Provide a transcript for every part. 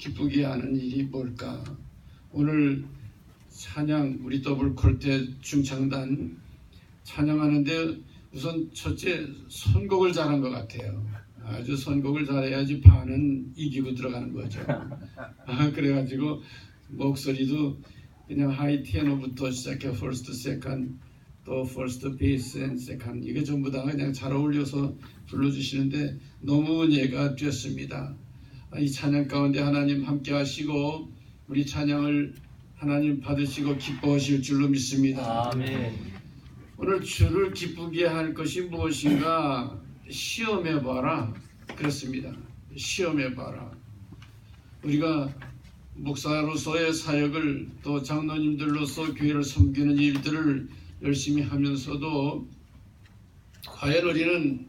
기쁘게 하는 일이 뭘까? 오늘 찬양 우리 더블 콜테 중창단 찬양하는데 우선 첫째 선곡을 잘한 것 같아요. 아주 선곡을 잘해야지 반은 이기고 들어가는 거죠. 그래가지고 목소리도 그냥 하이 테너부터 시작해 퍼스트, 세컨드, 또 퍼스트 베이스 앤 세컨드 이게 전부 다 그냥 잘 어울려서 불러주시는데 너무 은혜가 됐습니다. 이 찬양 가운데 하나님 함께 하시고 우리 찬양을 하나님 받으시고 기뻐하실 줄로 믿습니다. 아멘. 오늘 주를 기쁘게 할 것이 무엇인가 시험해봐라 그렇습니다. 시험해봐라. 우리가 목사로서의 사역을 또 장로님들로서 교회를 섬기는 일들을 열심히 하면서도 과연 우리는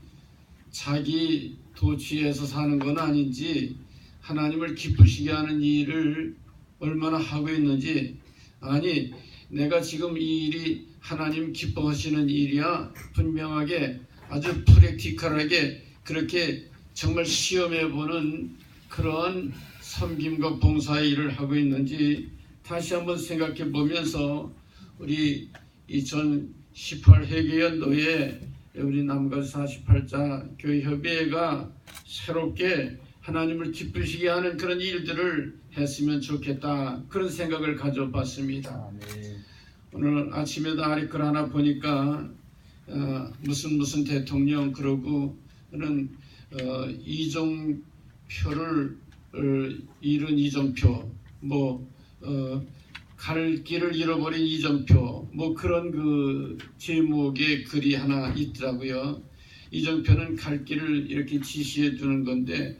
자기 도취해서 사는 건 아닌지 하나님을 기쁘시게 하는 일을 얼마나 하고 있는지, 아니 내가 지금 이 일이 하나님 기뻐하시는 일이야 분명하게 아주 프랙티컬하게 그렇게 정말 시험해보는 그런 섬김과 봉사의 일을 하고 있는지 다시 한번 생각해 보면서 우리 2018 회계연도에 우리 남가주 48자 교회협의회가 새롭게 하나님을 기쁘시게 하는 그런 일들을 했으면 좋겠다 그런 생각을 가져봤습니다. 오늘 아침에도 아리클 하나 보니까 무슨 대통령 그러고 그는 이정표를 잃은 이정표 갈 길을 잃어버린 이정표 그런 그 제목의 글이 하나 있더라고요. 이정표는 갈 길을 이렇게 지시해 주는 건데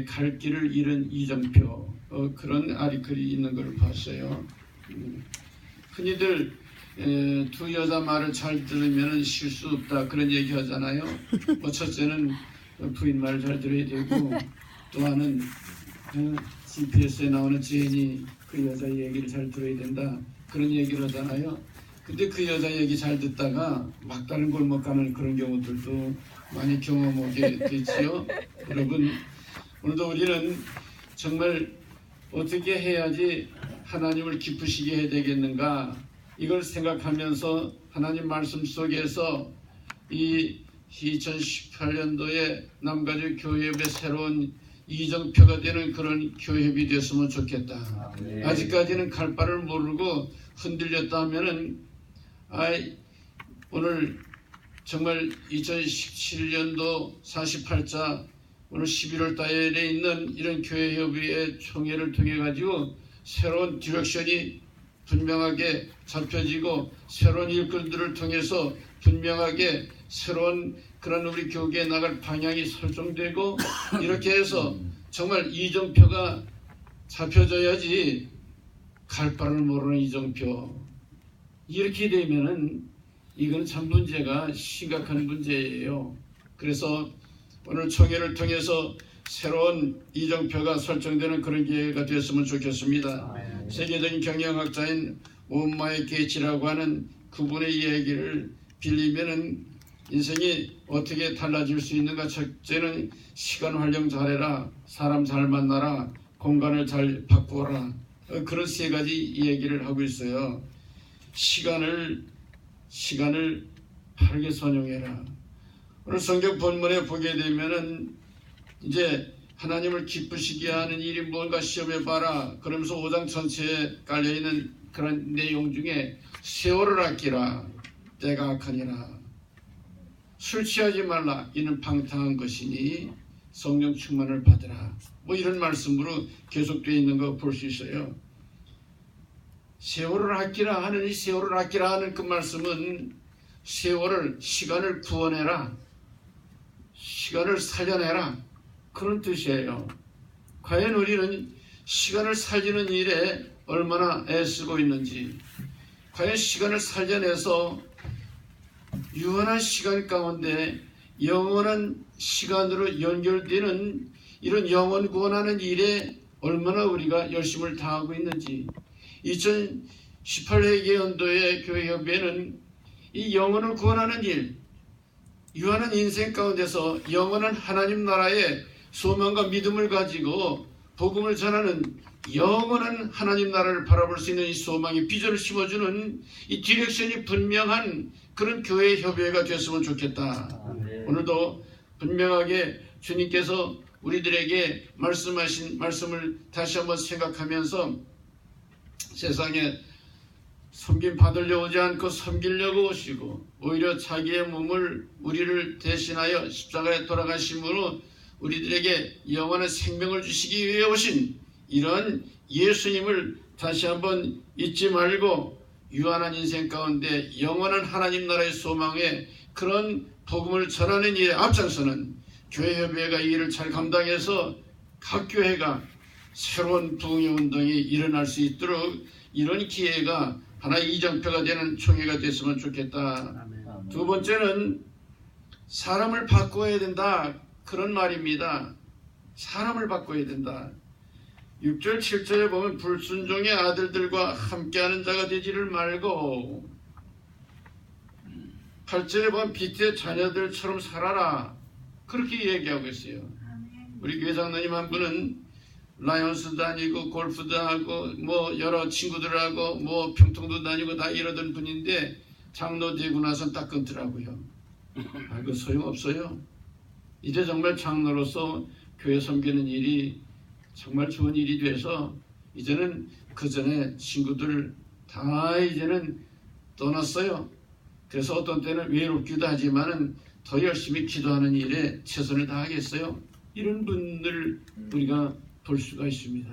갈 길을 잃은 이정표 그런 아리클이 있는 걸 봤어요. 흔히들 두 여자 말을 잘 들으면 실수 없다 그런 얘기 하잖아요. 첫째는 부인 말을 잘 들어야 되고 또 하나는 GPS에 나오는 제인이 그 여자 얘기를 잘 들어야 된다 그런 얘기를 하잖아요. 근데 그 여자 얘기 잘 듣다가 막다른 골목 가는 그런 경우들도 많이 경험하게 되지요. 여러분 오늘도 우리는 정말 어떻게 해야지 하나님을 기쁘시게 해야 되겠는가 이걸 생각하면서 하나님 말씀 속에서 이 2018년도에 남가주 교회협의 새로운 이정표가 되는 그런 교회협이 됐으면 좋겠다. 아직까지는 갈 바를 모르고 흔들렸다 하면은 오늘 정말 2017년도 48자 오늘 11월 달에 있는 이런 교회협의회 총회를 통해 가지고 새로운 디렉션이 분명하게 잡혀지고 새로운 일꾼들을 통해서 분명하게 새로운 그런 우리 교계에 나갈 방향이 설정되고 이렇게 해서 정말 이정표가 잡혀져야지 갈 바를 모르는 이정표 이렇게 되면은 이건 참 문제가 심각한 문제예요. 그래서 오늘 총회를 통해서 새로운 이정표가 설정되는 그런 기회가 되었으면 좋겠습니다. 세계적인 경영학자인 원마이 게이츠라고 하는 그분의 이야기를 빌리면은 인생이 어떻게 달라질 수 있는가? 첫째는 시간 활용 잘해라, 사람 잘 만나라, 공간을 잘 바꾸어라 그런 세 가지 이야기를 하고 있어요. 시간을 바르게 선용해라. 오늘 성경 본문에 보게 되면은 이제 하나님을 기쁘시게 하는 일이 뭔가 시험해봐라 그러면서 5장 전체에 깔려있는 그런 내용 중에 세월을 아끼라 때가 악하니라 술 취하지 말라 이는 방탕한 것이니 성령 충만을 받으라 이런 말씀으로 계속되어 있는 거 볼 수 있어요. 세월을 아끼라 하는 이 세월을 아끼라 하는 그 말씀은 세월을 시간을 구원해라 시간을 살려내라 그런 뜻이에요. 과연 우리는 시간을 살리는 일에 얼마나 애쓰고 있는지 과연 시간을 살려내서 유한한 시간 가운데 영원한 시간으로 연결되는 이런 영혼 구원하는 일에 얼마나 우리가 열심을 다하고 있는지 2018회계 연도의 교회협의회는 이 영혼을 구원하는 일 유한한 인생 가운데서 영원한 하나님 나라의 소망과 믿음을 가지고 복음을 전하는 영원한 하나님 나라를 바라볼 수 있는 이 소망의 비전을 심어주는 이 디렉션이 분명한 그런 교회 협의회가 됐으면 좋겠다. 오늘도 분명하게 주님께서 우리들에게 말씀하신 말씀을 다시 한번 생각하면서 세상에 섬김 받으려 오지 않고 섬기려고 오시고 오히려 자기의 몸을 우리를 대신하여 십자가에 돌아가심으로 우리들에게 영원한 생명을 주시기 위해 오신 이런 예수님을 다시 한번 잊지 말고 유한한 인생 가운데 영원한 하나님 나라의 소망에 그런 복음을 전하는 일에 앞장서는 교회협의회가 이 일을 잘 감당해서 각 교회가 새로운 부흥의 운동이 일어날 수 있도록 이런 기회가 하나의 이정표가 되는 총회가 됐으면 좋겠다. 두 번째는 사람을 바꿔야 된다. 그런 말입니다. 사람을 바꿔야 된다. 6절 7절에 보면 불순종의 아들들과 함께하는 자가 되지를 말고 8절에 보면 빛의 자녀들처럼 살아라. 그렇게 얘기하고 있어요. 우리 교회 장로님 한 분은 라이온스 다니고 골프도 하고 뭐 여러 친구들하고 뭐 평통도 다니고 다 이러던 분인데 장로 되고 나선 딱 끊더라고요. 그 소용없어요. 이제 정말 장로로서 교회 섬기는 일이 정말 좋은 일이 돼서 이제는 그 전에 친구들 다 이제는 떠났어요. 그래서 어떤 때는 외롭기도 하지만은 더 열심히 기도하는 일에 최선을 다하겠어요. 이런 분들 우리가 볼 수가 있습니다.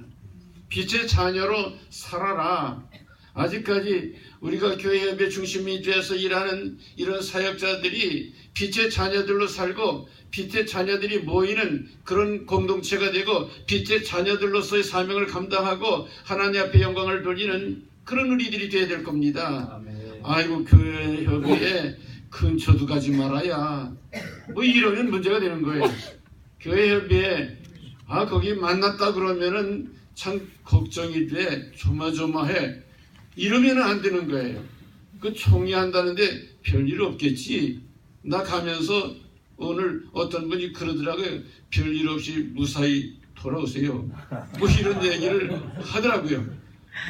빛의 자녀로 살아라. 아직까지 우리가 교회협의 중심이 되어서 일하는 이런 사역자들이 빛의 자녀들로 살고 빛의 자녀들이 모이는 그런 공동체가 되고 빛의 자녀들로서의 사명을 감당하고 하나님 앞에 영광을 돌리는 그런 우리들이 되어야 될 겁니다. 아이고 교회협의에 근처도 가지 말아야 뭐 이러면 문제가 되는 거예요. 교회협의에 거기 만났다 그러면은 참 걱정이 돼. 조마조마해. 이러면 안 되는 거예요. 그 총회한다는데 별일 없겠지. 나 가면서 오늘 어떤 분이 그러더라고요. 별일 없이 무사히 돌아오세요. 뭐 이런 얘기를 하더라고요.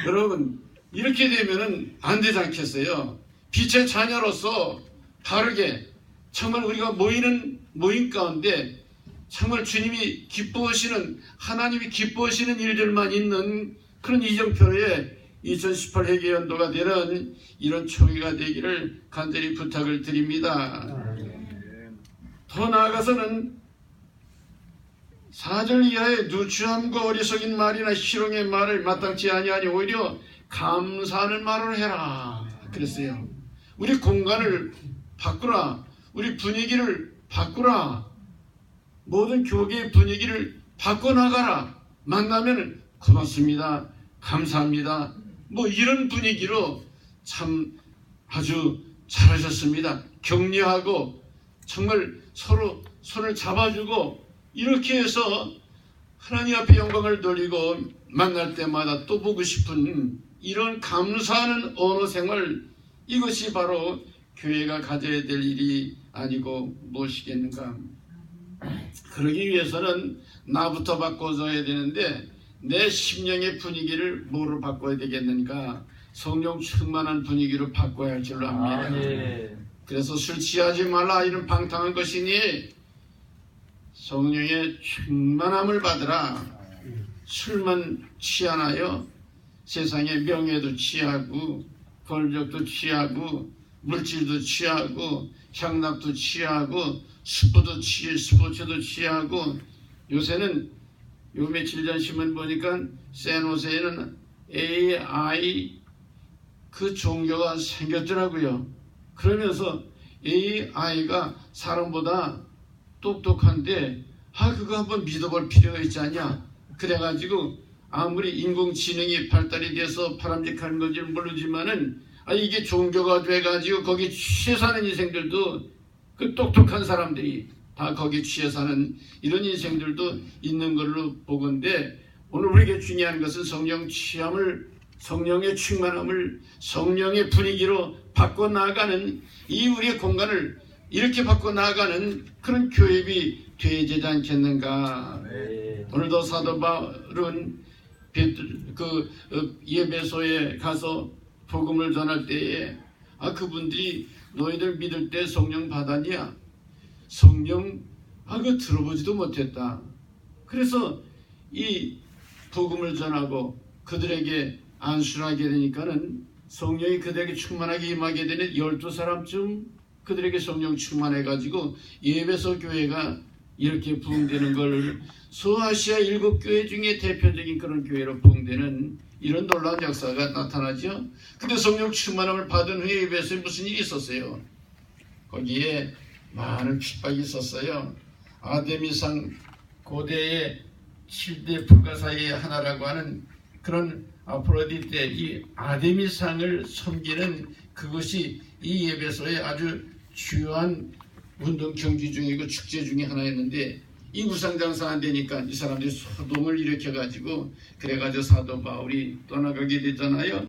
여러분 이렇게 되면은 안 되지 않겠어요. 빛의 자녀로서 바르게 정말 우리가 모임 가운데 정말 주님이 기뻐하시는 하나님이 기뻐하시는 일들만 있는 그런 이정표의 2018 회개연도가 되는 이런 총회가 되기를 간절히 부탁을 드립니다. 더 나아가서는 4절 이하의 누추함과 어리석인 말이나 희롱의 말을 마땅치 아니하니 오히려 감사하는 말을 해라 그랬어요. 우리 공간을 바꾸라. 우리 분위기를 바꾸라. 모든 교계의 분위기를 바꿔나가라. 만나면 고맙습니다. 감사합니다. 뭐 이런 분위기로 참 아주 잘하셨습니다. 격려하고 정말 서로 손을 잡아주고 이렇게 해서 하나님 앞에 영광을 돌리고 만날 때마다 또 보고 싶은 이런 감사하는 언어 생활, 이것이 바로 교회가 가져야 될 일이 아니고 무엇이겠는가. 그러기 위해서는 나부터 바꿔줘야 되는데 내 심령의 분위기를 뭐로 바꿔야 되겠는가. 성령 충만한 분위기로 바꿔야 할 줄로 압니다. 그래서 술 취하지 말라 이런 방탕한 것이니 성령의 충만함을 받으라. 술만 취하나요? 세상의 명예도 취하고 권력도 취하고 물질도 취하고 향락도 취하고 스포츠도 취하고 요새는 요 며칠 전 신문 보니까 샌호세에는 AI 그 종교가 생겼더라고요. 그러면서 AI가 사람보다 똑똑한데 그거 한번 믿어볼 필요가 있지 않냐. 그래가지고 아무리 인공지능이 발달이 돼서 바람직한 건지 모르지만은 이게 종교가 돼가지고 거기 취해 사는 인생들도 그 똑똑한 사람들이 다 거기 취해 사는 이런 인생들도 있는 걸로 보건데 오늘 우리에게 중요한 것은 성령 취함을 성령의 충만함을 성령의 분위기로 바꿔나가는 이 우리의 공간을 이렇게 바꿔나가는 그런 교회비 되지 않겠는가. 오늘도 사도 바울은 예배소에 가서 복음을 전할 때에 그분들이 너희들 믿을 때 성령 받았냐? 성령 그거 들어보지도 못했다. 그래서 이 복음을 전하고 그들에게 안수하게 되니까는 성령이 그들에게 충만하게 임하게 되는 12사람쯤 그들에게 성령 충만해가지고 예배소 교회가 이렇게 부흥되는 걸 소아시아 7교회 중에 대표적인 그런 교회로 부흥되는 이런 놀라운 역사가 나타나죠. 근데 성령 충만함을 받은 후에 예배소에 무슨 일이 있었어요? 거기에 많은 핍박이 있었어요. 아데미상 고대의 7대 불가사의 하나라고 하는 그런 아프로디테 이 아데미상을 섬기는 그것이 이 예배소의 아주 주요한 운동 경기 중이고 축제 중에 하나였는데 이 우상장사 안 되니까 이 사람들이 소동을 일으켜가지고 그래가지고 사도 바울이 떠나가게 됐잖아요.